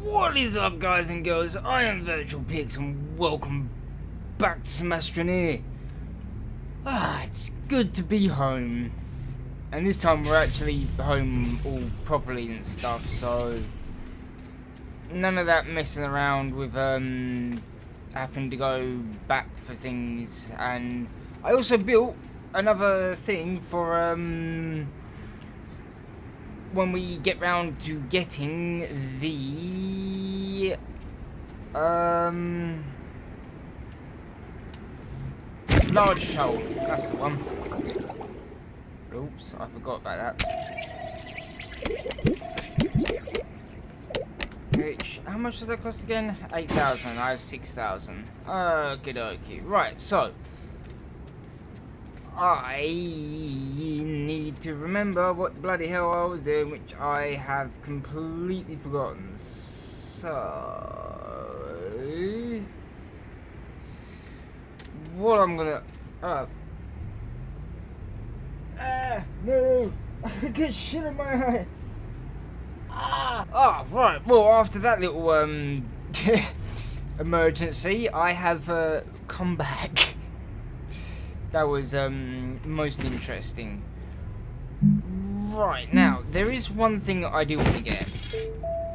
What is up, guys and girls? I am Virtual Pigs and welcome back to some Astroneer. It's good to be home. And this time we're actually home all properly and stuff, so none of that messing around with having to go back for things. And I also built another thing for when we get round to getting the large shoal. That's the one. Oops, I forgot about that. Which, how much does that cost again? 8,000. I have 6,000. Okie dokie. Right, so I need to remember what the bloody hell I was doing, which I have completely forgotten. So, what I'm gonna... no! I get shit in my eye! Right. Well, after that little, emergency, I have, come back. That was most interesting. Right, now there is one thing that I do want to get.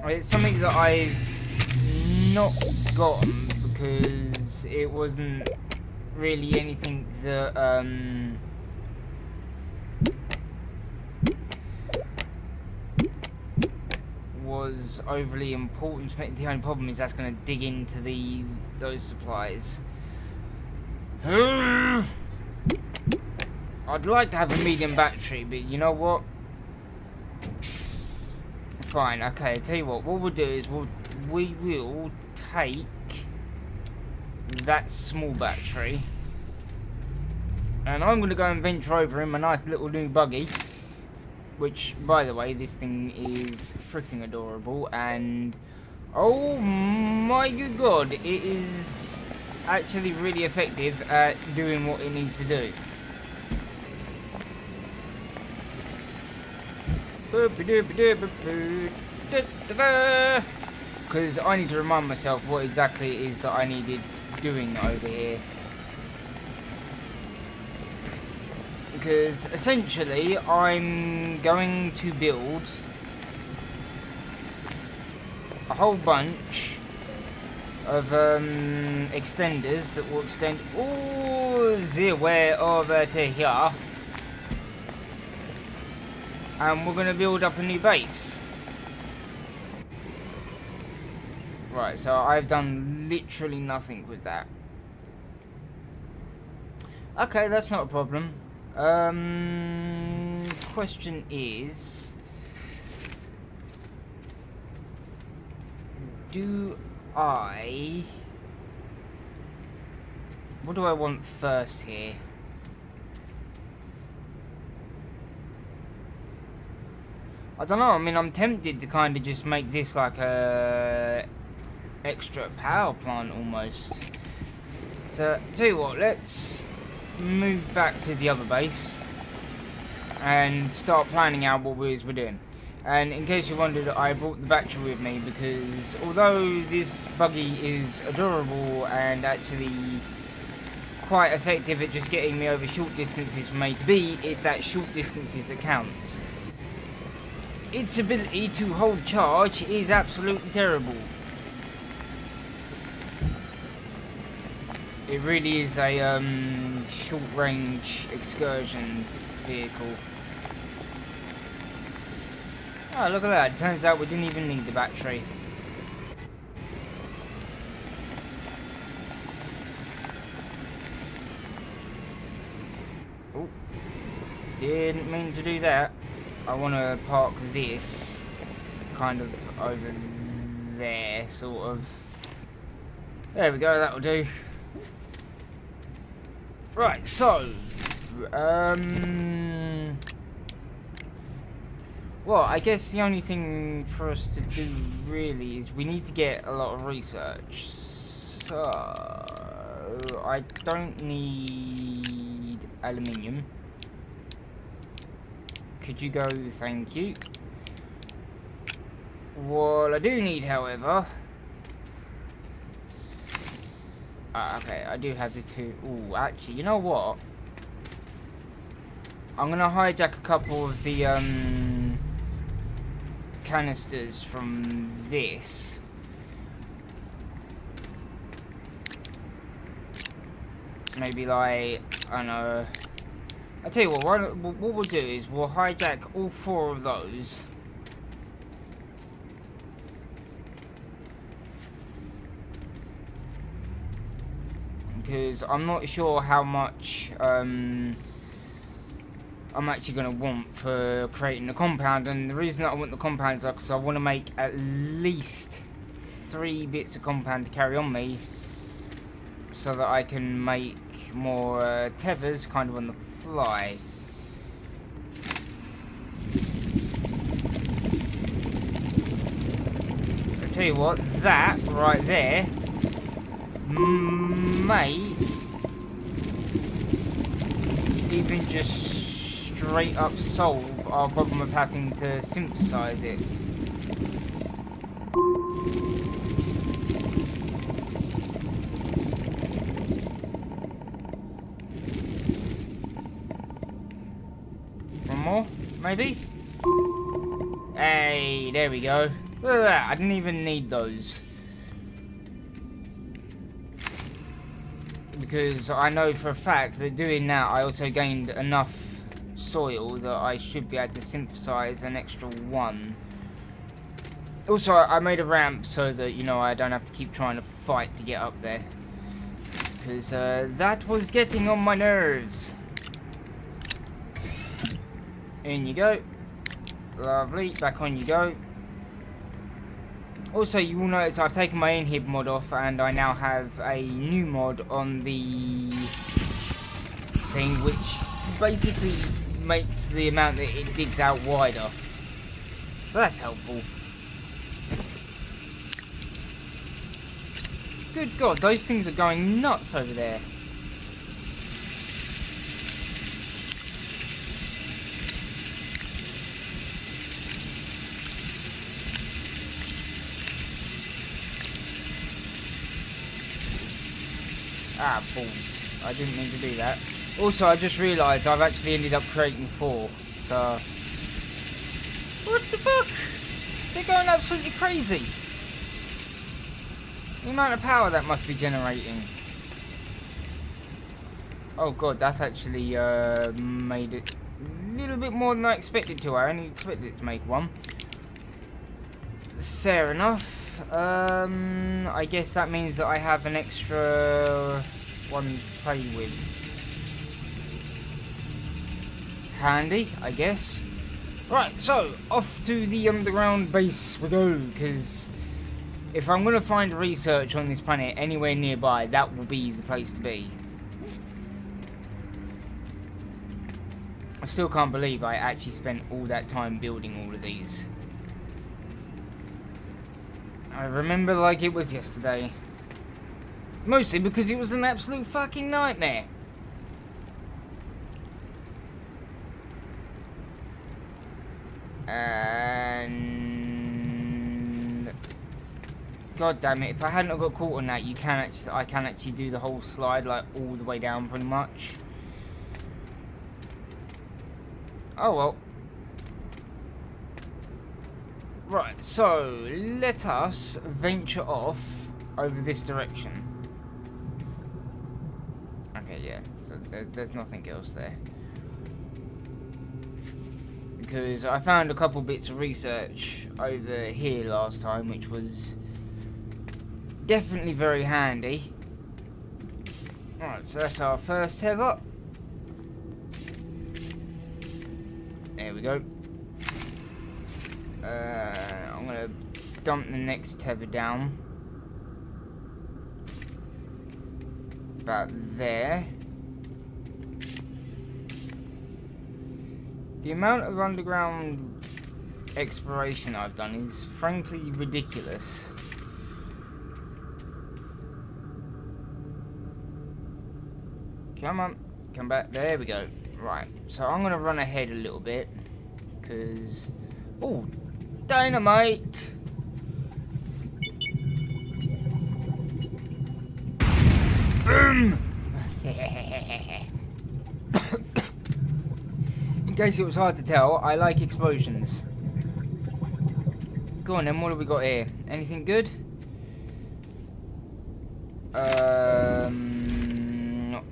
It's something that I've not gotten because it wasn't really anything that was overly important. The only problem is that's going to dig into those supplies. I'd like to have a medium battery, but you know what? Fine, okay, I'll tell you what we'll do is we will take that small battery and I'm going to go and venture over in my nice little new buggy, which, by the way, this thing is freaking adorable, and oh my good god, it is actually really effective at doing what it needs to do. Because I need to remind myself what exactly it is that I needed doing over here. Because essentially I'm going to build a whole bunch of extenders that will extend all the way over to here. And we're going to build up a new base. Right, so I've done literally nothing with that. Okay, that's not a problem. Question is, what do I want first here? I don't know, I mean, I'm tempted to kind of just make this like a extra power plant almost. So, tell you what, let's move back to the other base and start planning out what we're doing. And in case you wondered, I brought the battery with me because although this buggy is adorable and actually quite effective at just getting me over short distances from A to B, it's that short distances that counts. Its ability to hold charge is absolutely terrible. It really is a short-range excursion vehicle. Oh, look at that. Turns out we didn't even need the battery. Oh, didn't mean to do that. I want to park this kind of over there, sort of. There we go, that'll do. Right, so, well, I guess the only thing for us to do really is we need to get a lot of research. So, I don't need aluminium. Could you go? Thank you. What I do need, however... okay, I do have the two... Ooh, actually, you know what? I'm gonna hijack a couple of the, canisters from this. Maybe like, I don't know... I'll tell you what we'll do is we'll hijack all 4 of those. Because I'm not sure how much I'm actually going to want for creating the compound. And the reason that I want the compound is because I want to make at least 3 bits of compound to carry on me. So that I can make more tethers kind of on the fly. I tell you what, that right there may even just straight up solve our problem of having to synthesize it. More, maybe? Hey, there we go. Look at that, I didn't even need those. Because I know for a fact that doing that I also gained enough soil that I should be able to synthesize an extra 1. Also, I made a ramp so that, you know, I don't have to keep trying to fight to get up there. Because that was getting on my nerves. In you go. Lovely. Back on you go. Also, you will notice I've taken my inhib mod off and I now have a new mod on the thing which basically makes the amount that it digs out wider. So that's helpful. Good God, those things are going nuts over there. Ah, balls. I didn't mean to do that. Also, I just realised I've actually ended up creating 4. So... What the fuck? They're going absolutely crazy. The amount of power that must be generating. Oh god, that's actually made it a little bit more than I expected to. I only expected it to make 1. Fair enough. I guess that means that I have an extra 1 to play with. Handy, I guess. Right, so off to the underground base we go, because if I'm going to find research on this planet anywhere nearby, that will be the place to be. I still can't believe I actually spent all that time building all of these. I remember like it was yesterday. Mostly because it was an absolute fucking nightmare. And god damn it, if I hadn't got caught on that, I can actually do the whole slide like all the way down pretty much. Oh well. Right, so let us venture off over this direction. Okay, yeah, so there's nothing else there. Because I found a couple bits of research over here last time, which was definitely very handy. Right, so that's our first tether. There we go. I'm gonna dump the next tether down. About there. The amount of underground exploration I've done is frankly ridiculous. Come on, come back. There we go. Right, so I'm gonna run ahead a little bit because... Oh, dynamite! In case it was hard to tell, I like explosions. Go on then, what have we got here? Anything good?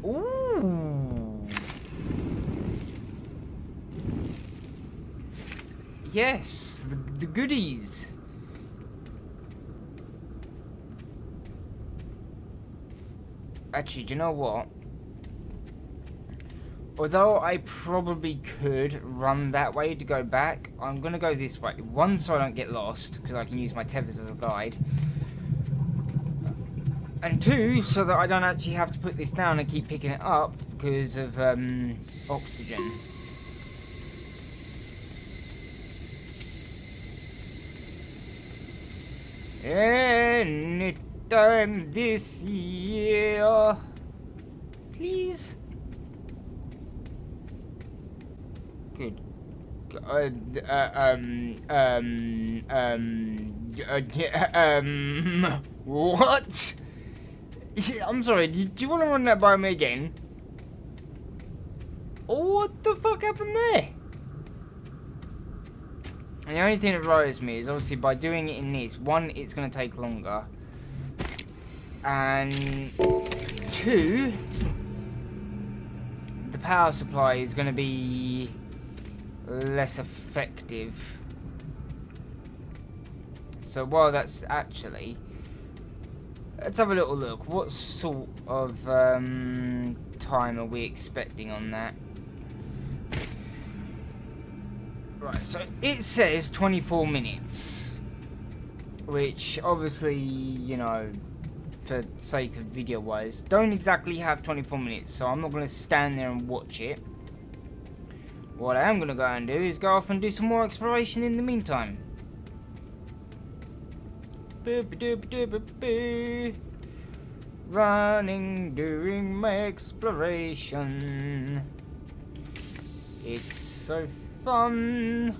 Ooh. Yes, the goodies. Actually, do you know what? Although I probably could run that way to go back, I'm going to go this way. One, so I don't get lost, because I can use my tethers as a guide. And two, so that I don't actually have to put this down and keep picking it up because of oxygen. Anytime this year, please. Good. What? I'm sorry, do you want to run that by me again? Oh, what the fuck happened there? And the only thing that worries me is obviously by doing it in this, one, it's going to take longer. And two, the power supply is going to be less effective. So while that's actually... Let's have a little look. What sort of time are we expecting on that? Right, so it says 24 minutes. Which obviously, you know, for sake of video wise, don't exactly have 24 minutes. So I'm not going to stand there and watch it. What I am going to go and do is go off and do some more exploration in the meantime. Running during my exploration. It's so fun.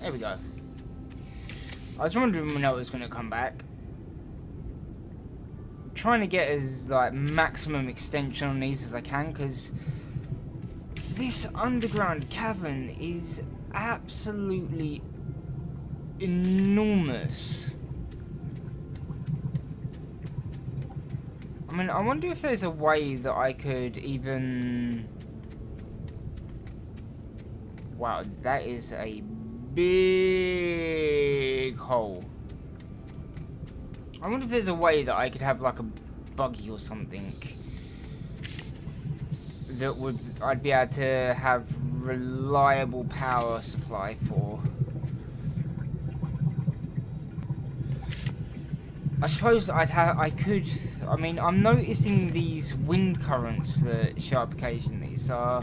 There we go. I was wondering when it was going to come back. Trying to get as like maximum extension on these as I can, because this underground cavern is absolutely enormous. I mean, I wonder if there's a way that I could even... Wow, that is a big hole. I wonder if there's a way that I could have like a buggy or something that would I'd be able to have reliable power supply for. I suppose I could. I mean, I'm noticing these wind currents that show up occasionally. So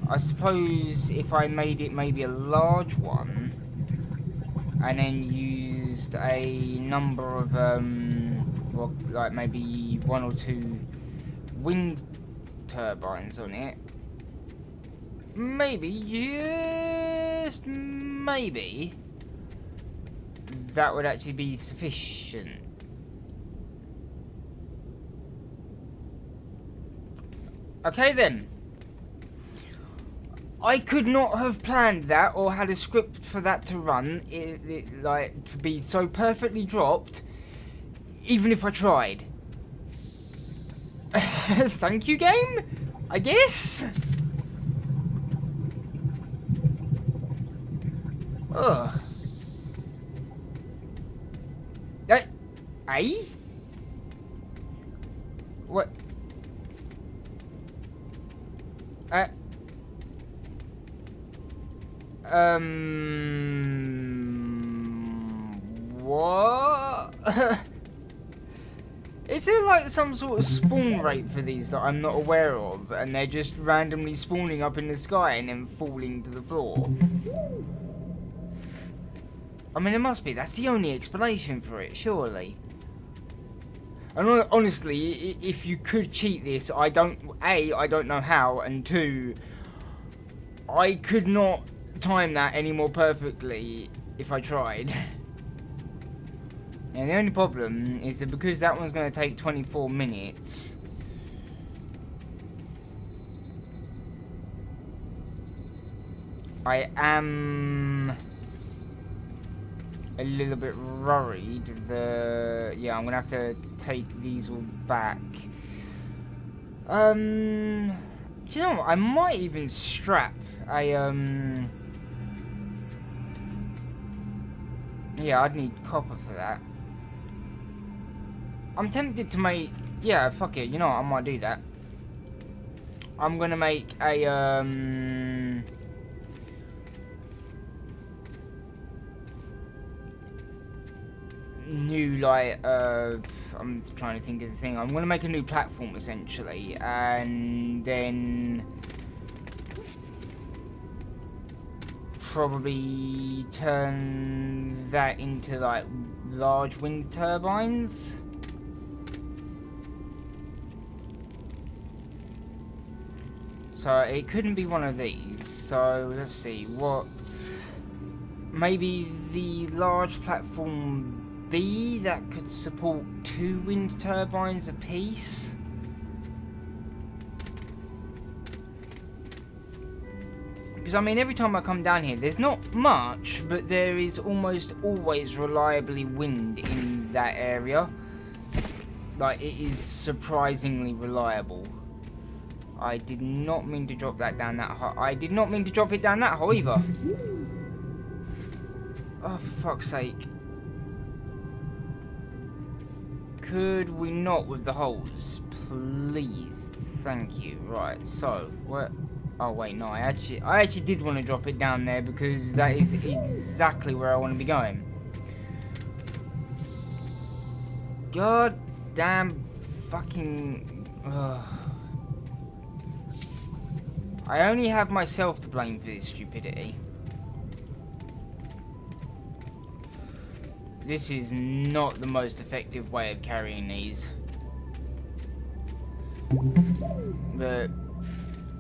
I suppose if I made it maybe a large one and then used a number of well, like maybe 1 or 2 wind turbines on it, maybe, just maybe, that would actually be sufficient. Okay then. I could not have planned that or had a script for that to run, like, to be so perfectly dropped, even if I tried. Thank you, game? I guess? Ugh. Eh? What? What? Is there like some sort of spawn rate for these that I'm not aware of, and they're just randomly spawning up in the sky and then falling to the floor? I mean, it must be. That's the only explanation for it, surely. And honestly, if you could cheat this, I don't know how, and two, I could not time that any more perfectly if I tried. And the only problem is that because that one's going to take 24 minutes, I am a little bit worried that, yeah, I'm going to have to take these all back. Do you know what? I might even strap a, yeah, I'd need copper for that. I'm tempted to make, yeah, fuck it, you know what, I might do that. I'm gonna make a, new, like, I'm trying to think of the thing. I'm gonna make a new platform, essentially, and then probably turn that into, like, large wind turbines. So it couldn't be one of these. So let's see, what, maybe the large platform B that could support 2 wind turbines apiece. Because I mean, every time I come down here, there's not much, but there is almost always reliably wind in that area. Like, it is surprisingly reliable. I did not mean to drop that down that hole. I did not mean to drop it down that hole either. Oh, for fuck's sake. Could we not with the holes? Please. Thank you. Right, so, what? Oh, wait, no. I actually did want to drop it down there because that is exactly where I want to be going. God damn fucking... Ugh. I only have myself to blame for this stupidity. This is not the most effective way of carrying these. But,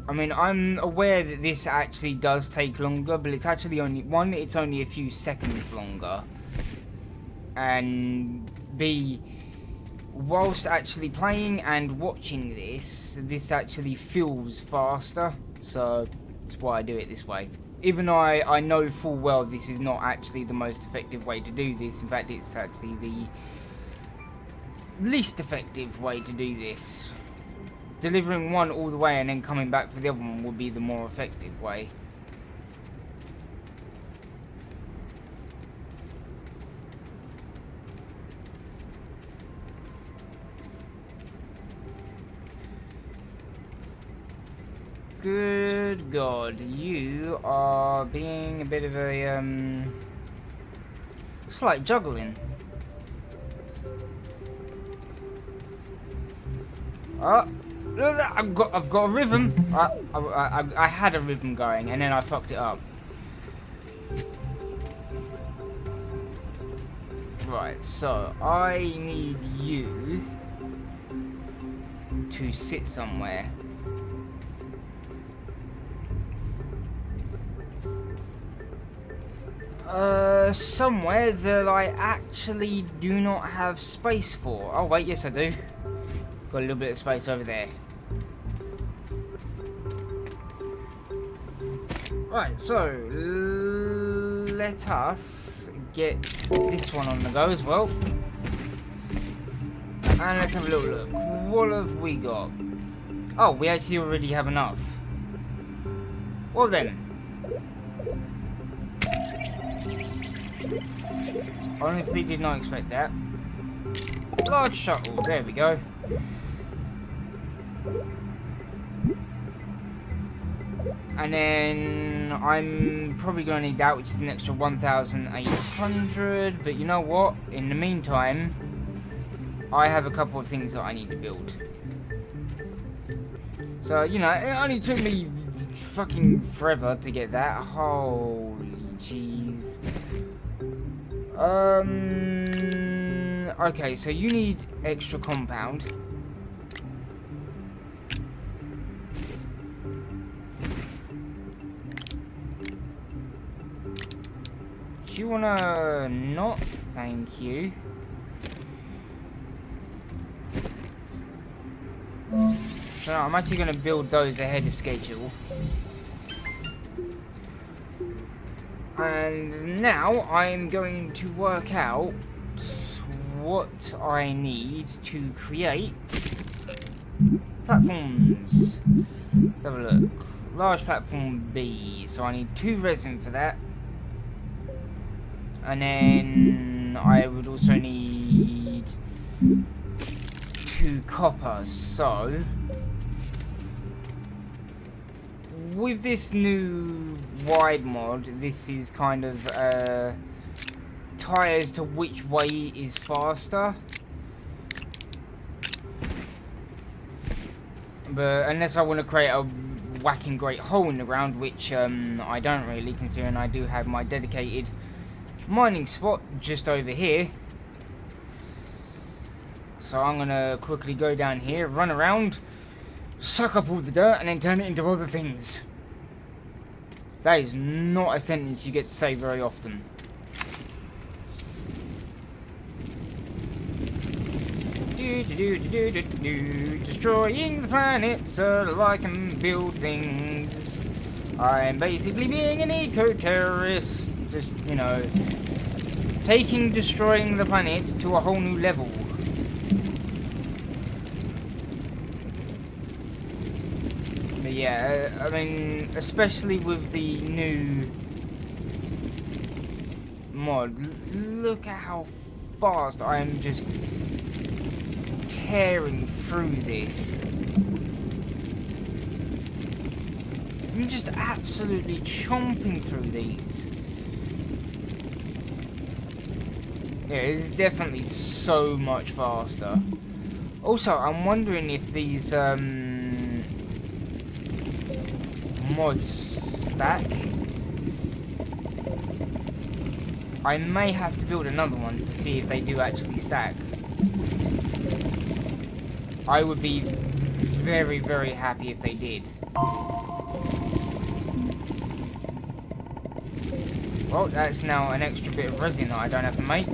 I mean, I'm aware that this actually does take longer, but it's actually only, one, it's only a few seconds longer. And B, whilst actually playing and watching this actually feels faster. So, that's why I do it this way. Even though I know full well this is not actually the most effective way to do this. In fact, it's actually the least effective way to do this. Delivering one all the way and then coming back for the other one would be the more effective way. Good God, you are being a bit of a, it's like juggling. Oh, I've got a rhythm. I had a rhythm going and then I fucked it up. Right, so I need you to sit somewhere. Somewhere that I actually do not have space for. Oh wait, yes I do. Got a little bit of space over there. Right, so let us get this one on the go as well. And let's have a little look. What have we got? Oh, we actually already have enough. Well then. Honestly, did not expect that. Large shuttle, there we go. And then I'm probably going to need that, which is an extra 1,800. But you know what? In the meantime, I have a couple of things that I need to build. So, you know, it only took me fucking forever to get that. Holy jeez. Okay, so you need extra compound. you wanna not? Thank you. So I'm actually gonna build those ahead of schedule. And now I'm going to work out what I need to create platforms. Let's have a look. Large platform B. So I need 2 resin for that. And then I would also need 2 copper. So with this new wide mod, this is kind of tie as to which way is faster. But unless I want to create a whacking great hole in the ground, which I don't really, considering I do have my dedicated mining spot just over here. So I'm gonna quickly go down here, run around, suck up all the dirt, and then turn it into other things. That is not a sentence you get to say very often. Destroying the planet so that I can build things. I'm basically being an eco-terrorist. Just, you know, destroying the planet to a whole new level. But yeah, I mean, especially with the new mod, look at how fast I'm just tearing through this. I'm just absolutely chomping through these. Yeah, it's definitely so much faster. Also, I'm wondering if these mods stack. I may have to build another one to see if they do actually stack. I would be very, very happy if they did. Well, that's now an extra bit of resin that I don't have to make.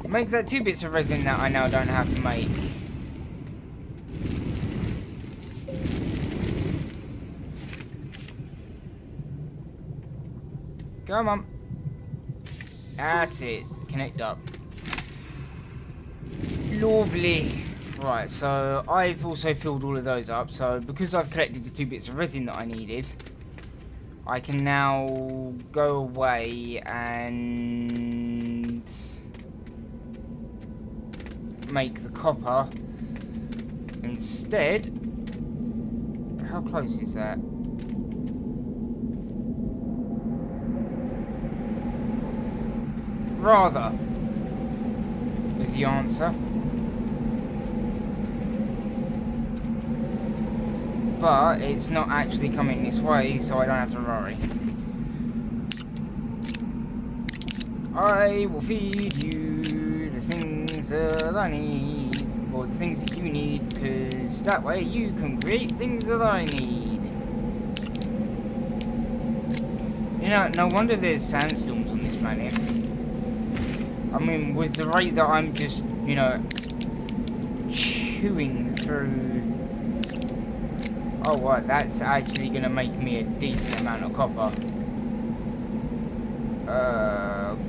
Make that 2 bits of resin that I now don't have to make. Come on. That's it. Connect up. Lovely. Right, so I've also filled all of those up. So because I've collected the 2 bits of resin that I needed, I can now go away and make the copper instead. How close is that? Rather is the answer. But it's not actually coming this way, so I don't have to worry. I will feed you the things that I need, or the things that you need, because that way you can create things that I need. You know, no wonder there's sandstorms on this planet. I mean, with the rate that I'm just, you know, chewing through... Oh, what? That's actually going to make me a decent amount of copper.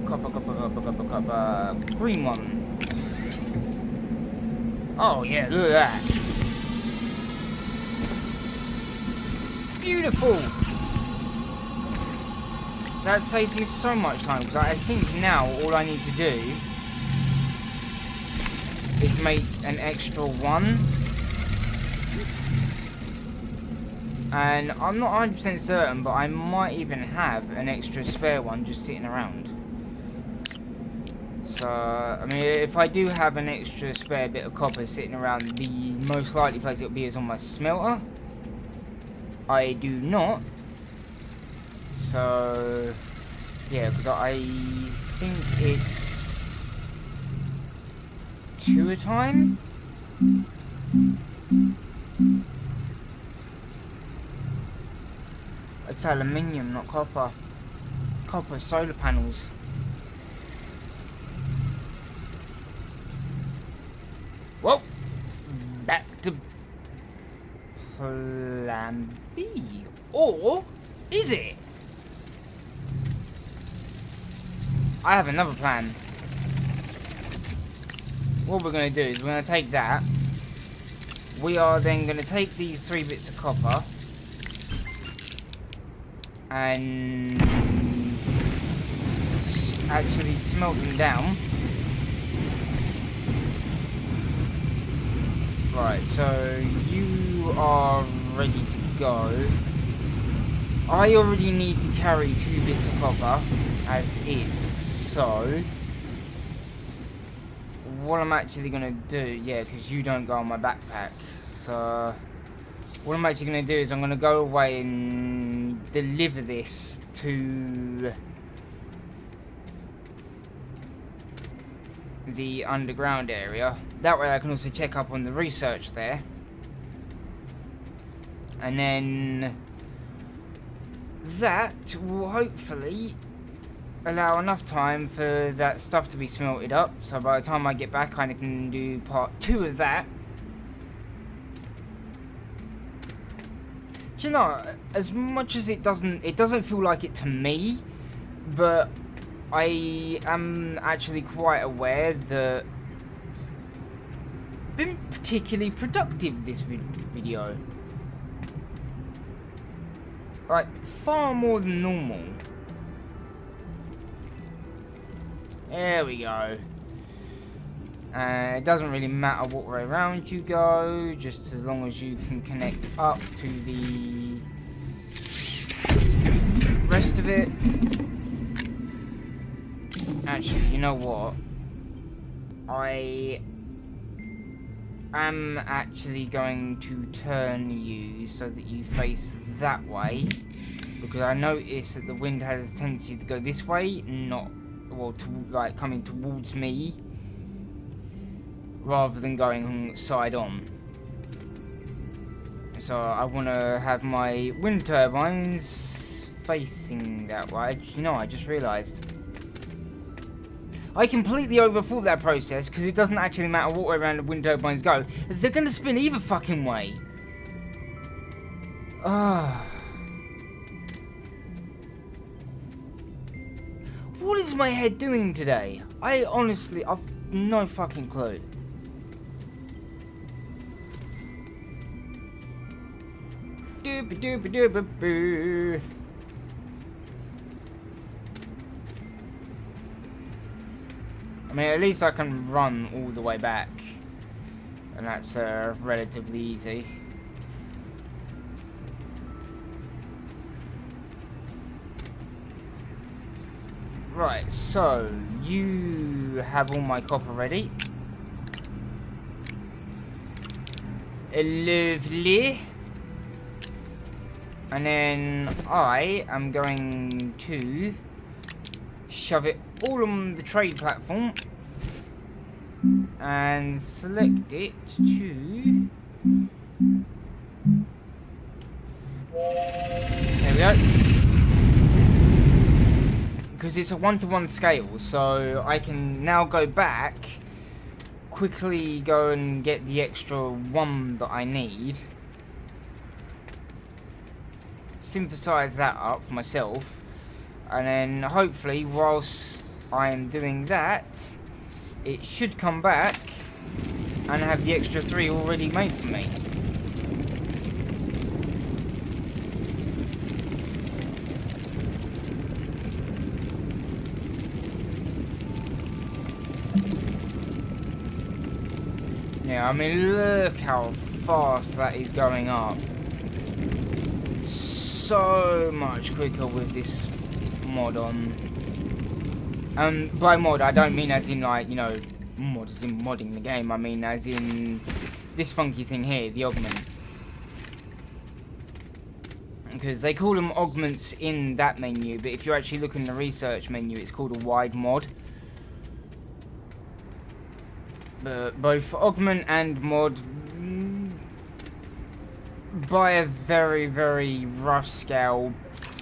Copper. Green one. Oh, yeah, look at that. Beautiful. That saves me so much time, because I think now all I need to do is make an extra one. And I'm not 100% certain, but I might even have an extra spare one just sitting around. So, I mean, if I do have an extra spare bit of copper sitting around, the most likely place it'll be is on my smelter. I do not. So, yeah, because I think it's 2 a time? It's aluminium, not copper. Copper solar panels. Whoa! Back to plan B. Or is it? I have another plan. What we're going to do is we're going to take that. We are then going to take these 3 bits of copper and actually smelt them down. Right, so you are ready to go. I already need to carry 2 bits of copper as is, so what I'm actually going to do, yeah, because you don't go on my backpack, so what I'm actually going to do is I'm going to go away and deliver this to the underground area. That way I can also check up on the research there. And then that will hopefully allow enough time for that stuff to be smelted up. So by the time I get back, I can do part 2 of that. Do you know, as much as it doesn't feel like it to me, but I am actually quite aware that I've been particularly productive this video. Like, far more than normal. There we go. It doesn't really matter what way around you go, just as long as you can connect up to the rest of it. Actually, you know what? I am actually going to turn you so that you face that way, because I notice that the wind has a tendency to go this way, not, well, like coming towards me, rather than going side on. So I want to have my wind turbines facing that way. You know, I just realised I completely overthought that process, because it doesn't actually matter what way around the wind turbines go. They're going to spin either fucking way. What is my head doing today? I've no fucking clue. Doop-a-doop-a-doop-a-boo. I mean, at least I can run all the way back, and that's relatively easy. Right, so you have all my copper ready. Lovely. And then I am going to shove it all on the trade platform and select it to... There we go. Because it's a 1-to-1 scale, so I can now go back, quickly go and get the extra 1 that I need, synthesize that up myself, and then hopefully whilst I am doing that, it should come back and have the extra 3 already made for me. Yeah, I mean, look how fast that is going up. So much quicker with this mod on. By mod, I don't mean as in, like, you know, mod as in modding the game. I mean as in this funky thing here, the augment. Because they call them augments in that menu, but if you actually look in the research menu, it's called a wide mod. both augment and mod, by a very, very rough scale,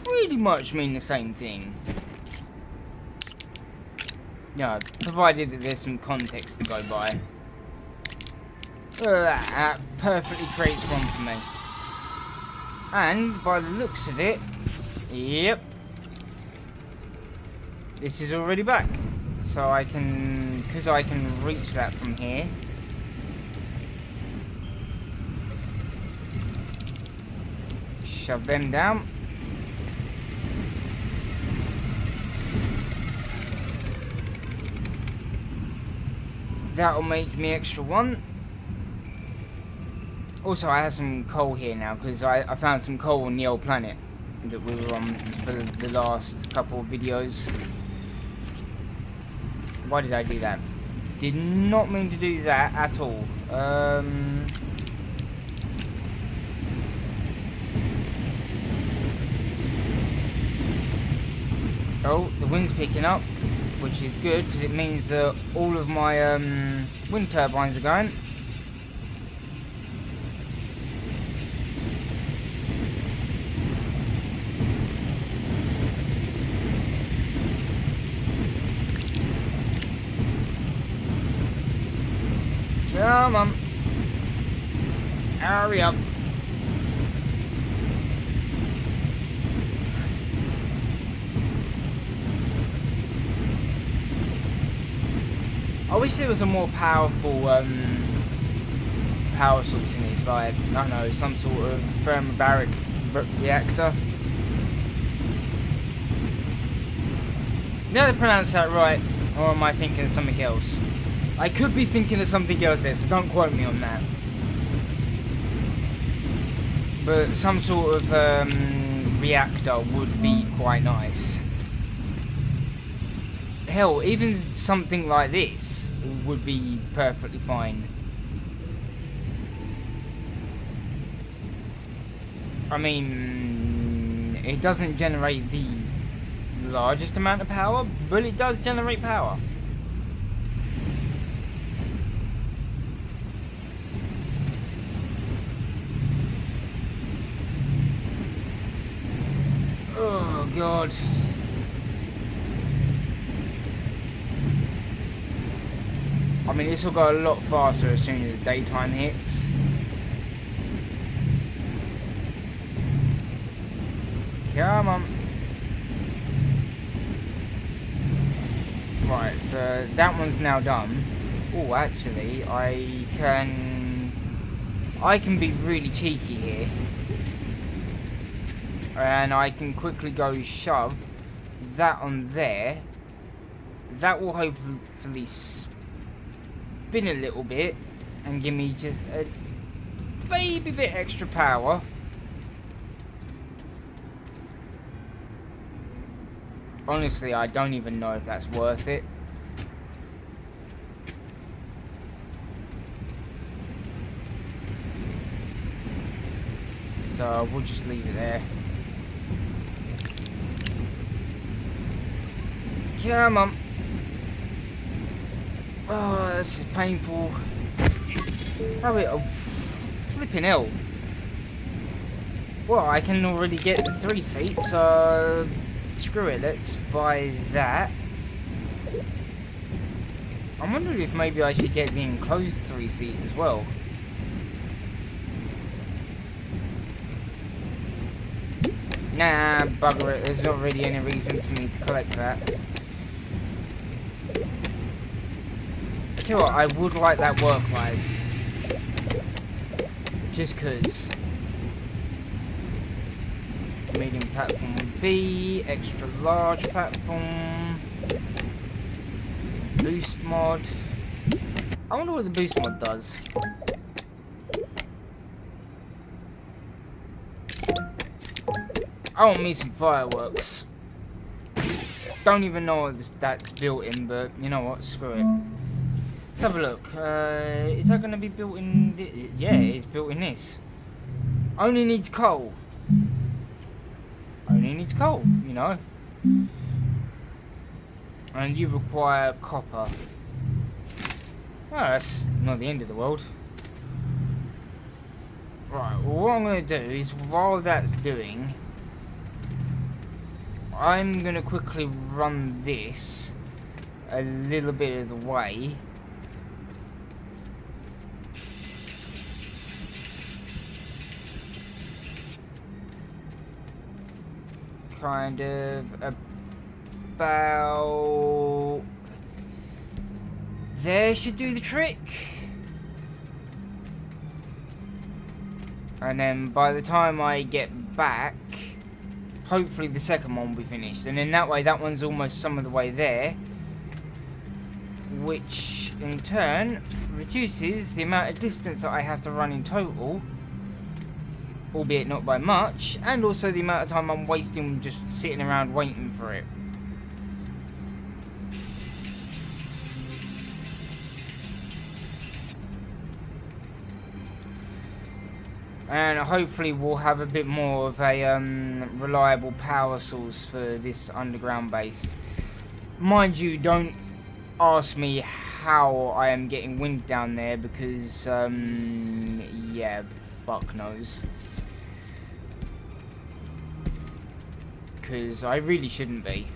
pretty much mean the same thing. Yeah, provided that there's some context to go by. That perfectly creates one for me. And by the looks of it, yep, this is already back. So I can, because I can reach that from here. Shove them down. That'll make me extra one. Also, I have some coal here now because I found some coal on the old planet that we were on for the last couple of videos. Why did I do that? Did not mean to do that at all. Oh, the wind's picking up, which is good because it means that all of my wind turbines are going. Come on. Hurry up. I wish there was a more powerful power source in this, like, I don't know, some sort of thermobaric reactor. Did I pronounce that right, or am I thinking of something else? I could be thinking of something else there, so don't quote me on that. But some sort of reactor would be quite nice. Hell, even something like this would be perfectly fine. I mean, it doesn't generate the largest amount of power, but it does generate power. Oh God. I mean, this will go a lot faster as soon as the daytime hits. Come on. Right, so that one's now done. Oh, actually, I can be really cheeky here. And I can quickly go shove that on there. That will hopefully spin a little bit and give me just a baby bit extra power. Honestly, I don't even know if that's worth it. So we'll just leave it there. Come on. Oh, this is painful. Oh, flipping hell. Well, I can already get the 3 seats, so screw it, let's buy that. I'm wondering if maybe I should get the enclosed 3 seat as well. Nah, bugger it, there's not really any reason for me to collect that. I tell you what, I would like that work light. Just cause. Medium platform B, extra large platform, boost mod. I wonder what the boost mod does. I want me some fireworks. Don't even know what that's built in, but you know what, screw it. Let's have a look. Is that going to be built in? Yeah, it's built in this. Only needs coal. Only needs coal, you know. And you require copper. Well, that's not the end of the world. Right, well, what I'm going to do is, while that's doing, I'm going to quickly run this a little bit of the way. Kind of about there should do the trick. And then by the time I get back, hopefully the second one will be finished. And then that way, that one's almost some of the way there, which in turn reduces the amount of distance that I have to run in total, albeit not by much, and also the amount of time I'm wasting just sitting around waiting for it. And hopefully we'll have a bit more of a reliable power source for this underground base. Mind you, don't ask me how I am getting wind down there, because yeah, fuck knows. Because I really shouldn't be.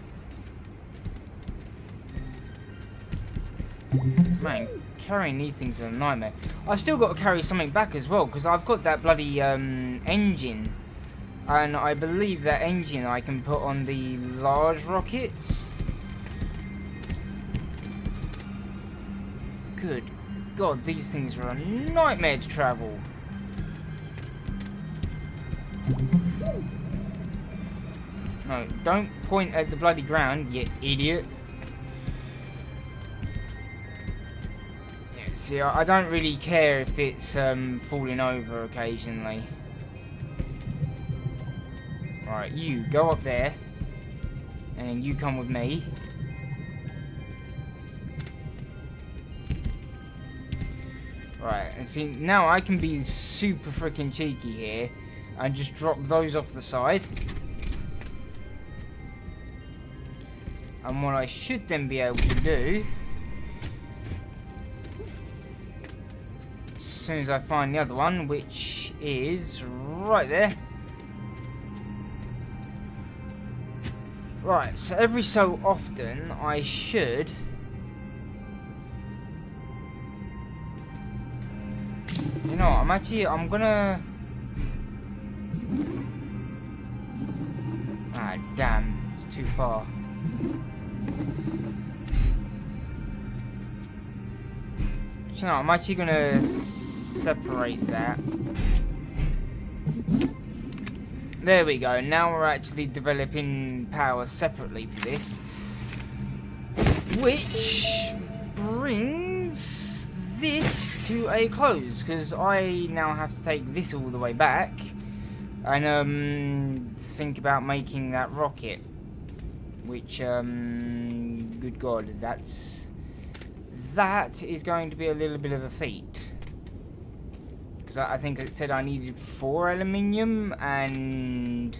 Man, carrying these things is a nightmare. I've still got to carry something back as well, because I've got that bloody engine. And I believe that engine I can put on the large rockets. Good God, these things are a nightmare to travel. No, don't point at the bloody ground, you idiot. Yeah, see, I don't really care if it's falling over occasionally. Right, you go up there, and then you come with me. Right, and see, now I can be super freaking cheeky here and just drop those off the side. And what I should then be able to do, as soon as I find the other one, which is right there. Right, so every so often I should you know, I'm gonna ah damn, it's too far. You know, I'm actually gonna separate that. There we go. Now we're actually developing power separately for this, which brings this to a close, because I now have to take this all the way back and think about making that rocket, which good God, that is going to be a little bit of a feat, because I think it said I needed 4 aluminium and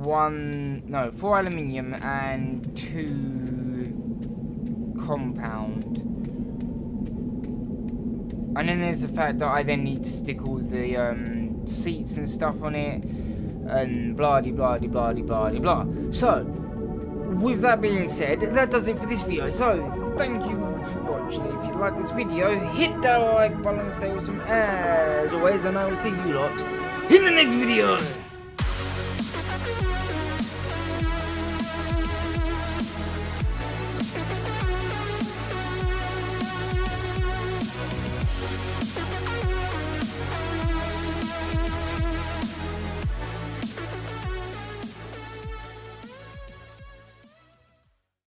4 aluminium and 2 compound. And then there's the fact that I then need to stick all the seats and stuff on it, and blah de blah de blah de blah de blah. So, with that being said, that does it for this video. So, thank you for watching. If you like this video, hit that like button and stay awesome as always, and I will see you lot in the next video.